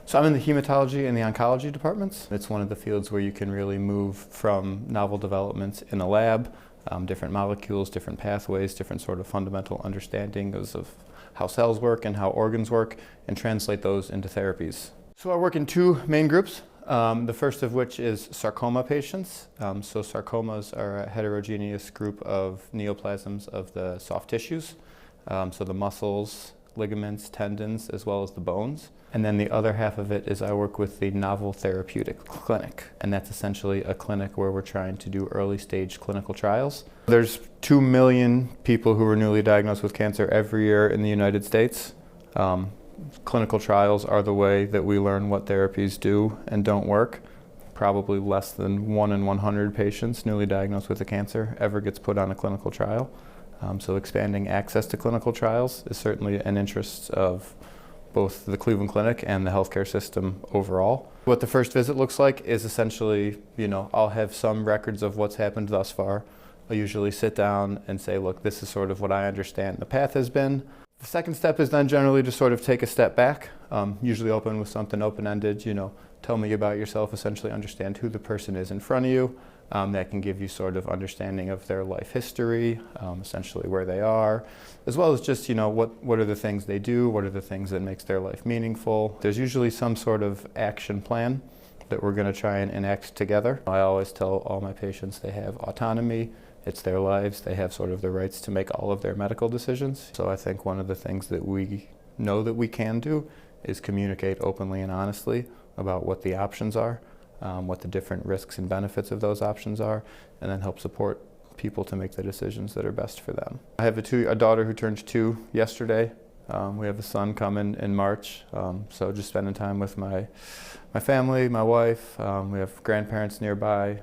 So I'm in the hematology and the oncology departments. It's one of the fields where you can really move from novel developments in a lab, different molecules, different pathways, different sort of fundamental understandings of how cells work and how organs work, and translate those into therapies. So I work in two main groups. The first of which is sarcoma patients. So sarcomas are a heterogeneous group of neoplasms of the soft tissues, so the muscles, ligaments, tendons, as well as the bones. And then the other half of it is I work with the Novel Therapeutic Clinic, and that's essentially a clinic where we're trying to do early stage clinical trials. There's 2 million people who are newly diagnosed with cancer every year in the United States. Clinical trials are the way that we learn what therapies do and don't work. Probably less than 1 in 100 patients newly diagnosed with a cancer ever gets put on a clinical trial. So expanding access to clinical trials is certainly an interest of both the Cleveland Clinic and the healthcare system overall. What the first visit looks like is essentially, I'll have some records of what's happened thus far. I'll usually sit down and say, look, this is sort of what I understand the path has been. The second step is then generally to sort of take a step back, usually open with something open-ended, tell me about yourself, essentially understand who the person is in front of you. That can give you sort of understanding of their life history, essentially where they are, as well as just, what are the things they do, what are the things that makes their life meaningful. There's usually some sort of action plan that we're going to try and enact together. I always tell all my patients they have autonomy. It's their lives. They have sort of the rights to make all of their medical decisions. So I think one of the things that we know that we can do is communicate openly and honestly about what the options are, what the different risks and benefits of those options are, and then help support people to make the decisions that are best for them. I have a daughter who turned 2 yesterday. We have a son coming in March, so just spending time with my family, my wife. We have grandparents nearby.